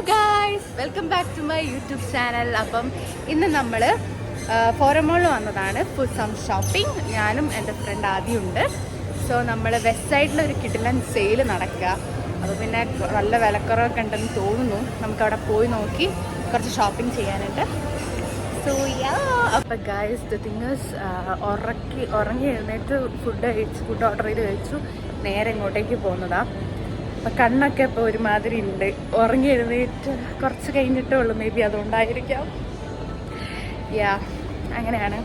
Guys, welcome back to my YouTube channel. അപ്പം ഇന്ന് നമ്മൾ ഫോറം മോളിൽ വന്നതാണ് ഫോർ സം ഷോപ്പിംഗ്. ഞാനും എൻ്റെ ഫ്രണ്ട് ആദ്യമുണ്ട്. സോ നമ്മൾ വെസ്റ്റ് സൈഡിലൊരു കിടിലൻ സെയിൽ നടക്കുക. അപ്പോൾ പിന്നെ നല്ല വിലക്കുറവൊക്കെ ഉണ്ടെന്ന് തോന്നുന്നു. നമുക്കവിടെ പോയി നോക്കി കുറച്ച് ഷോപ്പിംഗ് ചെയ്യാനുണ്ട്. സോ യാ, അപ്പം ഗായ്സ് ദ തിങ്സ് ഉറങ്ങി എഴുന്നേറ്റ് ഫുഡ് ഓർഡർ ചെയ്ത് കഴിച്ചു. നേരെ ഇങ്ങോട്ടേക്ക് പോകുന്നതാണ്. അപ്പം കണ്ണൊക്കെ ഇപ്പോൾ ഒരുമാതിരി ഉണ്ട്. ഉറങ്ങി എഴുന്നേറ്റ് കുറച്ച് കഴിഞ്ഞിട്ടേ ഉള്ളൂ, മേ ബി അതുകൊണ്ടായിരിക്കാം. യാ, അങ്ങനെയാണ്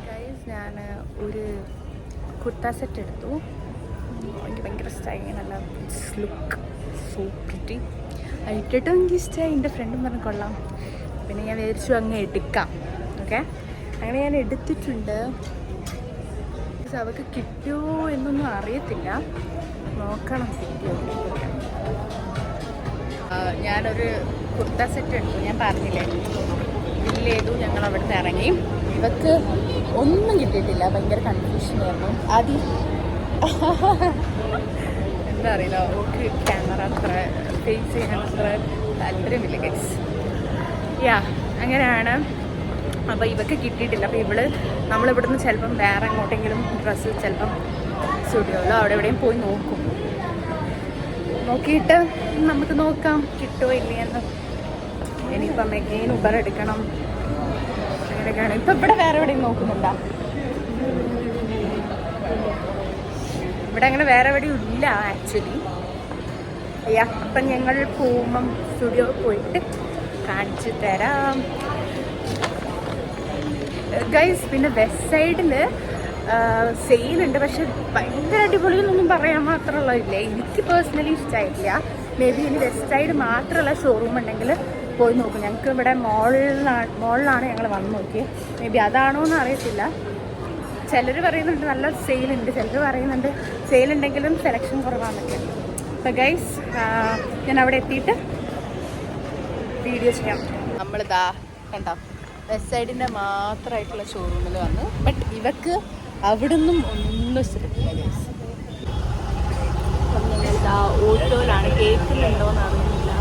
ഗൈസ്. ഞാൻ ഒരു കുർത്ത സെറ്റ് എടുത്തു. എനിക്ക് ഭയങ്കര ഇഷ്ടമായി. നല്ല ലുക്ക്, സോ പ്രിറ്റി. ഇട്ടിട്ടും എനിക്ക് ഇഷ്ടമായി. എൻ്റെ ഫ്രണ്ടും പറഞ്ഞ് കൊള്ളാം. പിന്നെ ഞാൻ വിചാരിച്ചു അങ്ങ് എടുക്കാം. ഓക്കെ, അങ്ങനെ ഞാൻ എടുത്തിട്ടുണ്ട്. അവൾക്ക് കിട്ടുമോ എന്നൊന്നും അറിയത്തില്ല, നോക്കണം കിട്ടിയോ. ഞാനൊരു കുർത്ത സെറ്റ് എടുത്തു. ഞാൻ പറഞ്ഞില്ലേ, ബില്ല് ചെയ്തു. ഞങ്ങൾ അവിടുന്ന് ഇറങ്ങി. ഇവക്ക് ഒന്നും കിട്ടിയിട്ടില്ല. ഭയങ്കര കൺഫ്യൂഷനായിരുന്നു ആദ്യം. എന്താ അറിയില്ല, ഓക്ക് ക്യാമറ അത്ര ഫേസ് ചെയ്യാൻ അത്ര താല്പര്യമില്ല ഗൈസ്. യാ, അങ്ങനെയാണ്. അപ്പോൾ ഇവക്ക് കിട്ടിയിട്ടില്ല. അപ്പോൾ നമ്മളിവിടുന്ന് ചിലപ്പം വേറെ എങ്ങോട്ടെങ്കിലും ഡ്രസ്സ് ചിലപ്പം സ്റ്റുഡിയോയിലോ അവിടെ എവിടെയും പോയി നോക്കിയിട്ട് നമുക്ക് നോക്കാം കിട്ടുമോ ഇല്ലയെന്ന്. ഇനിയിപ്പം എഗെയിൻ ഉബർ എടുക്കണം. അങ്ങനെയൊക്കെയാണ്. ഇപ്പം ഇവിടെ വേറെ എവിടെയും നോക്കുന്നുണ്ടോ? ഇവിടെ അങ്ങനെ വേറെ എവിടെയും ഇല്ല ആക്ച്വലി. യാ, അപ്പം ഞങ്ങൾ പോകുമ്പം സ്റ്റുഡിയോ പോയിട്ട് കാണിച്ചു തരാം ഗൈസ്. പിന്നെ വെസ്റ്റ് സൈഡിൽ സെയിലുണ്ട്, പക്ഷെ ഭയങ്കര അടിപൊളിയെന്നൊന്നും പറയാൻ മാത്രമുള്ളതില്ല. എനിക്ക് പേഴ്സണലി ഇഷ്ടമായിട്ടില്ല. മേ ബി ഇനി വെസ്റ്റ് സൈഡ് മാത്രമുള്ള ഷോറൂം ഉണ്ടെങ്കിൽ പോയി നോക്കും. ഞങ്ങൾക്ക് ഇവിടെ മോളിലാണ് ഞങ്ങൾ വന്ന് നോക്കിയത്. മേ ബി അതാണോ എന്ന് അറിയത്തില്ല. ചിലർ പറയുന്നുണ്ട് നല്ല സെയിലുണ്ട്, ചിലർ പറയുന്നുണ്ട് സെയിലുണ്ടെങ്കിലും സെലക്ഷൻ കുറവാണെന്നൊക്കെ. അപ്പോൾ ഗൈസ്, ഞാൻ അവിടെ എത്തിയിട്ട് വീഡിയോ ചെയ്യാം. നമ്മളിതാ കണ്ടോ, വെസ്റ്റ് സൈഡിൻ്റെ മാത്രമായിട്ടുള്ള ഷോറൂമിൽ വന്നു. ബട്ട് ഇവക്ക് അവിടെ നിന്നും ഒന്നും ഇഷ്ടപ്പെട്ടില്ല ഗൈസ്. അപ്പം ഞങ്ങളിതാ ഓട്ടോയിലാണ്. കേൾക്കുന്നുണ്ടോയെന്ന് അറിയുന്നില്ല.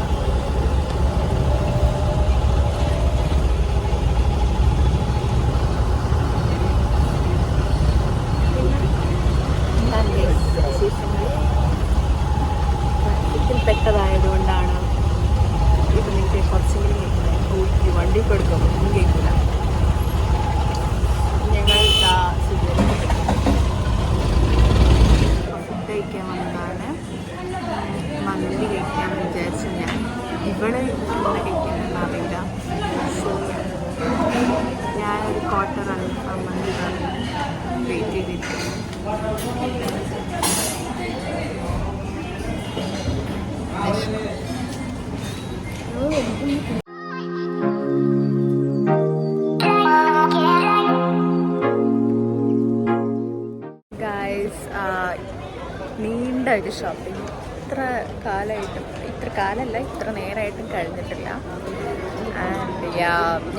ട്രാഫിക്കിൽ പെട്ടതായതുകൊണ്ടാണ് ഇത് നിങ്ങൾക്ക് കുറച്ചെങ്കിലും കേൾക്കുന്നത്. വണ്ടി കൊടുക്കും, ഒന്നും കേൾക്കില്ല. ഞങ്ങൾ ഫുഡ് കഴിക്കാൻ വന്നതാണ്. മന്തി കഴിക്കാമെന്ന് വിചാരിച്ചു. ഞാൻ ഇവിടെ എന്താ കഴിക്കാമെന്ന് അറിയില്ല. സോ ഞാനൊരു ക്വാർട്ടർ മന്തി വെയിറ്റ് ചെയ്തിരിക്കുന്നു. നീണ്ട ഒരു ഷോപ്പിംഗ്. ഇത്ര നേരമായിട്ടും കഴിഞ്ഞിട്ടില്ല. ആൻഡ്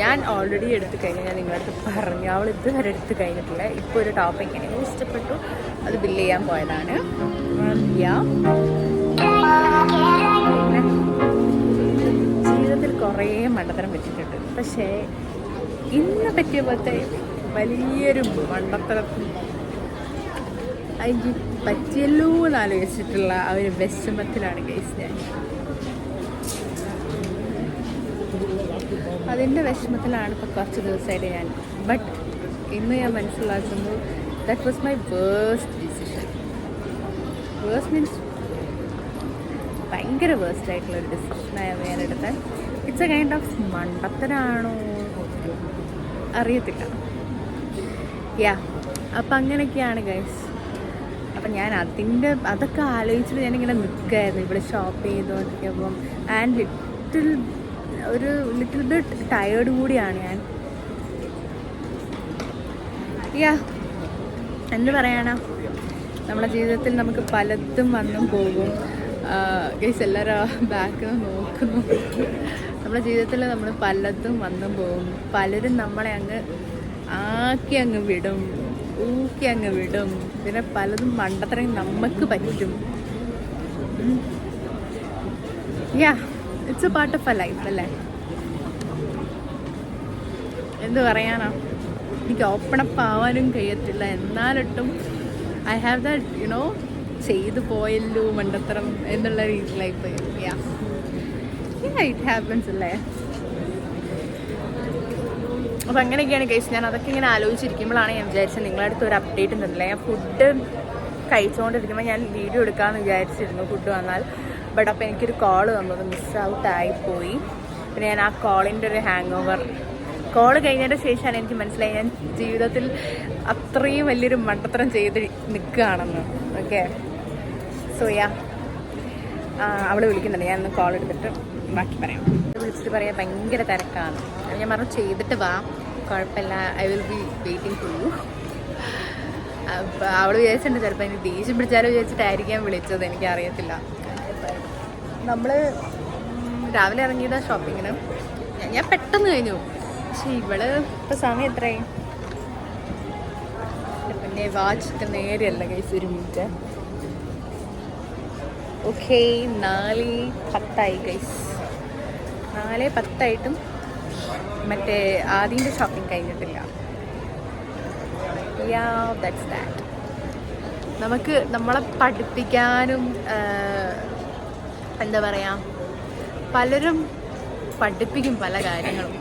ഞാൻ ഓൾറെഡി എടുത്തു കഴിഞ്ഞു. ഞാൻ നിങ്ങളടുത്ത് പറഞ്ഞു, അവൾ ഇതുവരെ എടുത്ത് കഴിഞ്ഞിട്ടില്ല. ഇപ്പോൾ ഒരു ടോപ്പിക് എനിക്ക് ഇഷ്ടപ്പെട്ടു, അത് ബില്ല് ചെയ്യാൻ പോയതാണ്. ജീവിതത്തിൽ കുറേ മണ്ടത്തരം പറ്റിയിട്ടുണ്ട്, പക്ഷേ ഇന്ന് പറ്റിയ പോലത്തെ വലിയൊരു മണ്ടത്തരത്തിൽ എനിക്ക് പറ്റിയല്ലോ എന്ന് ആലോചിച്ചിട്ടുള്ള ആ ഒരു വിഷമത്തിലാണ് ഗൈസ് ഞാൻ. അതിൻ്റെ വിഷമത്തിലാണ് ഇപ്പോൾ കുറച്ച് ദിവസമായിട്ട് ഞാൻ. ബട്ട് ഇന്ന് ഞാൻ മനസ്സിലാക്കുന്നു, that was my worst decision. Worst means ഭയങ്കര വേഴ്സ്റ്റ് ആയിട്ടുള്ളൊരു ഡിസിഷനായിരുന്നു ഞാൻ എടുത്തത്. ഇറ്റ്സ് എ കൈൻഡ് ഓഫ് മണ്ടത്തരാണോ അറിയത്തില്ല. യാ, അപ്പം അങ്ങനെയൊക്കെയാണ് ഗൈസ്. അപ്പം ഞാൻ അതൊക്കെ ആലോചിച്ചിട്ട് ഞാനിങ്ങനെ നിൽക്കുകയായിരുന്നു ഇവിടെ ഷോപ്പ് ചെയ്തുകൊണ്ടിരിക്കുമ്പം. ആൻഡ് ലിറ്റിൽ ബിറ്റ് ടയേർഡ് കൂടിയാണ് ഞാൻ. യാ, എന്ത് പറയാനാ, നമ്മുടെ ജീവിതത്തിൽ നമുക്ക് പലതും വന്നും പോകും. ഗൈസ്, എല്ലാവരും ബാക്കിൽ നിന്ന് നോക്കുന്നു. നമ്മുടെ ജീവിതത്തിൽ നമ്മൾ പലതും വന്നും പോകും. പലരും നമ്മളെ അങ്ങ് വിടും, വിടും. പിന്നെ പലതും മണ്ടത്തരം നമുക്ക് പറ്റും. Yeah, it's a part of a life അല്ലേ? എന്ത് പറയാനാ, എനിക്ക് ഓപ്പൺ അപ്പ് ആവാനും കഴിയത്തില്ല. എന്നാലിട്ടും ഐ ഹാവ് ദാറ്റ് യുനോ ചെയ്തു പോയല്ലോ മണ്ടത്തരം എന്നുള്ള രീതിയിലായിപ്പോയി. ഇറ്റ് ഹാപ്പൻസ് അല്ലേ? അപ്പോൾ അങ്ങനെയൊക്കെയാണ് കേസ്. ഞാൻ അതൊക്കെ ഇങ്ങനെ ആലോചിച്ചിരിക്കുമ്പോഴാണ് ഞാൻ വിചാരിച്ചത് നിങ്ങളുടെ അടുത്ത് ഒരു അപ്ഡേറ്റ് തന്നില്ല. ഞാൻ ഫുഡ് കഴിച്ചുകൊണ്ടിരിക്കുമ്പോൾ ഞാൻ വീഡിയോ എടുക്കാമെന്ന് വിചാരിച്ചിരുന്നു ഫുഡ് വന്നാൽ. ബട്ട് അപ്പോൾ എനിക്കൊരു കോൾ വന്നത് മിസ് ഔട്ട് ആയിപ്പോയി. പിന്നെ ഞാൻ ആ കോളിൻ്റെ ഒരു ഹാങ് ഓവർ, കോൾ കഴിഞ്ഞതിൻ്റെ ശേഷമാണ് എനിക്ക് മനസ്സിലായി ഞാൻ ജീവിതത്തിൽ അത്രയും വലിയൊരു മണ്ടത്തരം ചെയ്ത് നിൽക്കുകയാണെന്ന്. ഓക്കെ, സോ അവൾ വിളിക്കുന്നുണ്ട്. ഞാനൊന്ന് കോൾ എടുത്തിട്ട് ബാക്കി പറയാം. വിളിച്ചിട്ട് പറയാം ഭയങ്കര തിരക്കാണ്. ഞാൻ പറഞ്ഞു ചെയ്തിട്ട് വാ, കുഴപ്പമില്ല, I will be waiting for you. അപ്പോൾ അവൾ വിചാരിച്ചിട്ടുണ്ട് ചിലപ്പോൾ എനിക്ക് ദേഷ്യം പിടിച്ചാലോ വിചാരിച്ചിട്ടായിരിക്കാം വിളിച്ചത്, എനിക്കറിയത്തില്ല. നമ്മൾ രാവിലെ ഇറങ്ങിയത് ഷോപ്പിങ്ങിന്, ഞാൻ പെട്ടെന്ന് കഴിഞ്ഞു. പക്ഷെ ഇവള് ഇപ്പോൾ സമയം എത്രയായി? പിന്നെ വാച്ച് നേരെയല്ല കൈസ്, ഒരു മിനിറ്റ്. Okay, 4:10 guys. 4:10 മറ്റേ ആദ്യൻ്റെ ഷോപ്പിംഗ് കഴിഞ്ഞിട്ടില്ല. That's that. നമുക്ക് നമ്മളെ പഠിപ്പിക്കാനും എന്താ പറയുക, പലരും പഠിപ്പിക്കും പല കാര്യങ്ങളും.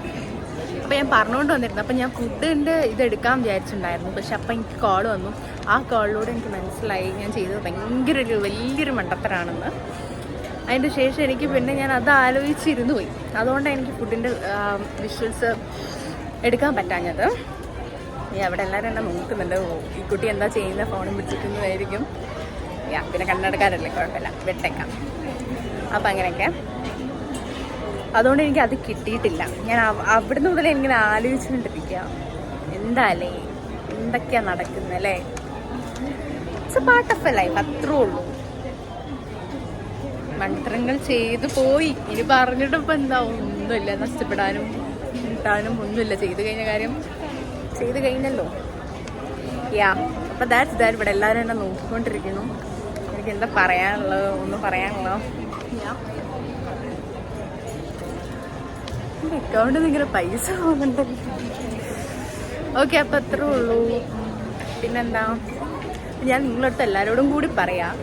അപ്പോൾ ഞാൻ പറഞ്ഞുകൊണ്ട് വന്നിരുന്നു. അപ്പം ഞാൻ ഫുഡിൻ്റെ ഇതെടുക്കാൻ വിചാരിച്ചിട്ടുണ്ടായിരുന്നു. പക്ഷെ അപ്പം എനിക്ക് കോൾ വന്നു. ആ കോളിലൂടെ എനിക്ക് മനസ്സിലായി ഞാൻ ചെയ്തത് ഭയങ്കര ഒരു വലിയൊരു മണ്ടത്തരാണെന്ന്. അതിൻ്റെ ശേഷം എനിക്ക് പിന്നെ ഞാൻ അത് ആലോചിച്ചിരുന്നു പോയി. അതുകൊണ്ടാണ് എനിക്ക് ഫുഡിൻ്റെ വിഷ്വൽസ് എടുക്കാൻ പറ്റാഞ്ഞത്. അവിടെ എല്ലാവരും എന്നെ നോക്കുന്നുണ്ട്, ഈ കുട്ടി എന്താ ചെയ്യുന്നത്, ഫോണും പിടിച്ചിട്ടുന്നതായിരിക്കും. പിന്നെ കണ്ണെടുക്കാനല്ലേ, കുഴപ്പമില്ല, വെട്ടേക്കാം. അപ്പം അങ്ങനെയൊക്കെ, അതുകൊണ്ട് എനിക്ക് അത് കിട്ടിയിട്ടില്ല. ഞാൻ അവിടുന്ന് മുതൽ എനിക്കിങ്ങനെ ആലോചിച്ചുകൊണ്ടിരിക്കുക, എന്താല്ലേ എന്തൊക്കെയാണ് നടക്കുന്നത് അല്ലേ? It's a part of a life, അത്രേ ഉള്ളൂ. മന്ത്രങ്ങൾ ചെയ്തു പോയി, ഇനി പറഞ്ഞിട്ട് ഇപ്പം എന്താ, ഒന്നുമില്ല, നഷ്ടപ്പെടാനും കിട്ടാനും ഒന്നുമില്ല. ചെയ്തു കഴിഞ്ഞ കാര്യം ചെയ്ത് കഴിഞ്ഞല്ലോ. അപ്പം ദാറ്റ്സ് ദാറ്റ്. ഇവിടെ എല്ലാവരും എന്നെ നോക്കിക്കൊണ്ടിരിക്കുന്നു. എനിക്ക് എന്താ പറയാനുള്ളത്, ഒന്നും പറയാനുള്ളോ? എൻ്റെ അക്കൗണ്ടിൽ നിന്ന് ഇങ്ങനെ പൈസ പോകുന്നുണ്ടല്ലോ. ഓക്കെ, അപ്പം അത്രേ ഉള്ളൂ. പിന്നെന്താ, ഞാൻ നിങ്ങളടുത്ത് എല്ലാവരോടും കൂടി പറയാം,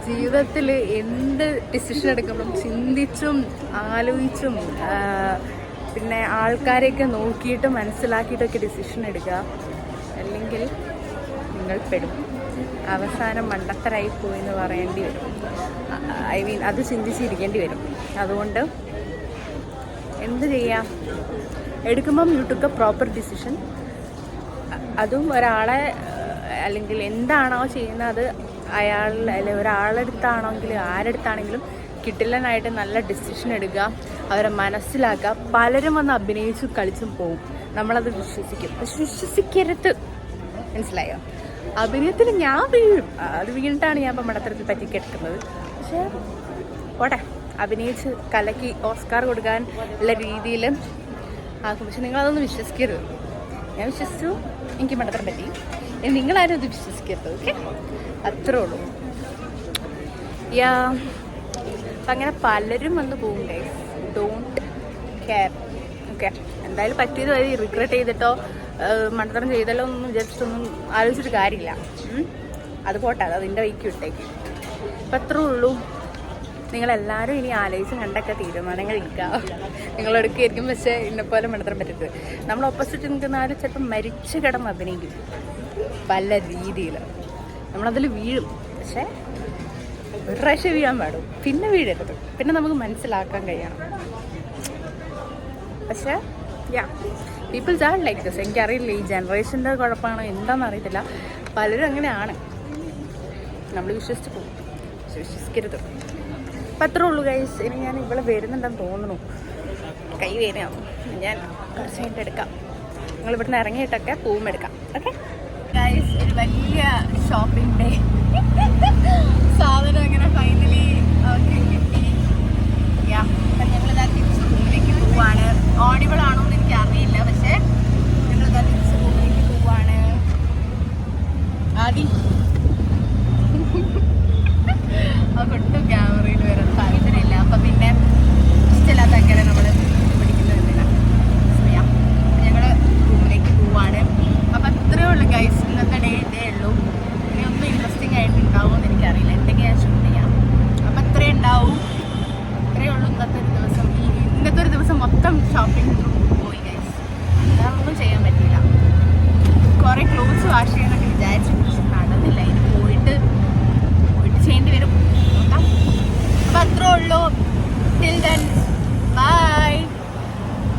ജീവിതത്തിൽ എന്ത് ഡിസിഷൻ എടുക്കുമ്പം ചിന്തിച്ചും ആലോചിച്ചും പിന്നെ ആൾക്കാരെയൊക്കെ നോക്കിയിട്ട് മനസ്സിലാക്കിയിട്ടൊക്കെ ഡിസിഷൻ എടുക്കുക. അല്ലെങ്കിൽ നിങ്ങൾ പെടും. അവസാനം മണ്ടത്തരായി പോയി എന്ന് പറയേണ്ടി വരും. ഐ മീൻ അത് ചിന്തിച്ചിരിക്കേണ്ടി വരും. അതുകൊണ്ട് എന്ത് ചെയ്യാം, എടുക്കുമ്പം you took A proper decision. അതും ഒരാളെ അല്ലെങ്കിൽ എന്താണോ ചെയ്യുന്നത് അത് അല്ലെങ്കിൽ ഒരാളെടുത്താണെങ്കിൽ ആരെടുത്താണെങ്കിലും കിട്ടില്ലനായിട്ട് നല്ല ഡിസിഷൻ എടുക്കുക, അവരെ മനസ്സിലാക്കുക. പലരും വന്ന് അഭിനയിച്ചു കളിച്ചും പോവും, നമ്മളത് വിശ്വസിക്കും. പക്ഷെ വിശ്വസിക്കരുത്, മനസ്സിലായോ? അഭിനയത്തിൽ ഞാൻ വീഴും, അത് വീണിട്ടാണ് ഞാൻ ഇപ്പം മടത്തരത്തിൽ പറ്റിക്കെടുക്കുന്നത്. പക്ഷേ പോട്ടെ, അഭിനയിച്ച് കലക്കി ഓസ്കാർ കൊടുക്കാൻ ഉള്ള രീതിയിൽ ആക്കും. പക്ഷെ നിങ്ങളതൊന്നും വിശ്വസിക്കരുത്. ഞാൻ വിശ്വസിച്ചു, എനിക്ക് മടത്തരം പറ്റി. നിങ്ങളാരും അത് വിശ്വസിക്കരുത്. ഓക്കെ, അത്രേ ഉള്ളൂ. അപ്പം അങ്ങനെ പലരും വന്ന് പോകും ഗൈസ്. Don't care. ഓക്കെ, എന്തായാലും പറ്റിയത് വഴി റിഗ്രറ്റ് ചെയ്തിട്ടോ മണ്ടത്തരം ചെയ്തല്ലോ ഒന്നും വിചാരിച്ചിട്ടൊന്നും ആലോചിച്ചിട്ട് കാര്യമില്ല. അത് പോട്ടെ, അത് അതിൻ്റെ വഴിക്ക് വിട്ടേക്ക്. അപ്പം അത്രേ ഉള്ളൂ. നിങ്ങളെല്ലാവരും ഇനി ആലോചിച്ചും കണ്ടൊക്കെ തീരുമാനങ്ങൾ എടുക്കുക. നിങ്ങളെടുക്കുകയായിരിക്കും, പക്ഷേ ഇന്നെപ്പോലെ മണ്ടത്തരം പറ്റരുത്. നമ്മൾ ഓപ്പോസിറ്റ് നിൽക്കുന്ന ആരും ചിലപ്പോൾ മരിച്ചു കിടന്ന് അഭിനയിക്കും പല രീതിയിൽ. നമ്മളതിൽ വീഴും, പക്ഷേ ഒരു പ്രാവശ്യം വീഴാൻ പാടും, പിന്നെ വീഴരുത്. പിന്നെ നമുക്ക് മനസ്സിലാക്കാൻ കഴിയണം. പക്ഷേ പീപ്പിൾസ് ആർ ലൈക്ക് ദിസ്. എനിക്കറിയില്ല ഈ ജനറേഷൻ്റെ കുഴപ്പമാണോ എന്താണെന്ന് അറിയത്തില്ല. പലരും അങ്ങനെയാണ്. നമ്മൾ വിശ്വസിച്ച് പോകും, വിശ്വസിക്കരുത്. അപ്പം അത്രേ ഉള്ളൂ ഗൈസ്. ഇനി ഞാൻ ഇവിടെ വരുന്നുണ്ടെന്ന് തോന്നുന്നു, കൈ വേദനയാവും. ഞാൻ കുറച്ച് കഴിഞ്ഞിട്ട് എടുക്കാം. നിങ്ങൾ ഇവിടുന്ന് ഇറങ്ങിയിട്ടൊക്കെ പൂവും എടുക്കാം. ഓക്കെ ഗൈസ്, ഒരു വലിയ ഷോപ്പിംഗ് ഡേ. സാധനം അങ്ങനെ ഫൈനലി കിട്ടി. ഞങ്ങളിതാ തിരിച്ച് റൂമിലേക്ക് പോവാണ്. ഓഡിബിൾ ആണോ എന്ന് എനിക്ക് അറിയില്ല, പക്ഷേ ഞങ്ങളിതാ തിരിച്ച് റൂമിലേക്ക് പോവാണ്. ആദ്യം ഒട്ടും ക്യാമറയിൽ വരാൻ സാധ്യതയില്ല. അപ്പം പിന്നെ ഉണ്ടാവുമെന്ന് എനിക്കറിയില്ല. എന്തെങ്കിലും ഞാൻ ഷൂട്ട് ചെയ്യാം. അപ്പം അത്രേ ഉണ്ടാവും. ഇത്രയേ ഉള്ളൂ ഇന്നത്തെ ഒരു ദിവസം. ഇന്നത്തെ ഒരു ദിവസം മൊത്തം ഷോപ്പിംഗ് പോയി ഗൈസ്. അതൊന്നും ചെയ്യാൻ പറ്റില്ല. കുറേ ക്ലോത്ത്സ് വാഷ് ചെയ്യാനൊക്കെ വിചാരിച്ചു, പക്ഷെ നടന്നില്ല. ഇനി പോയിട്ട് ചെയ്യേണ്ടി വരും. നോക്കാം. അപ്പം അത്രേ ഉള്ളൂ. Till then bye.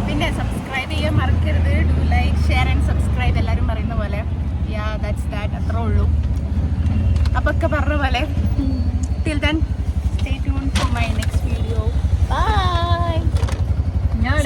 പിന്നെ സബ്സ്ക്രൈബ് ചെയ്യാൻ മറക്കരുത്. Do like, share and subscribe. എല്ലാവരും പറയുന്ന പോലെ. Yeah that's that. അത്രേ ഉള്ളൂ. അപ്പോൾ ഒക്കെ പറഞ്ഞ പോലെ till then stay tune for my next video. Bye. ഞാൻ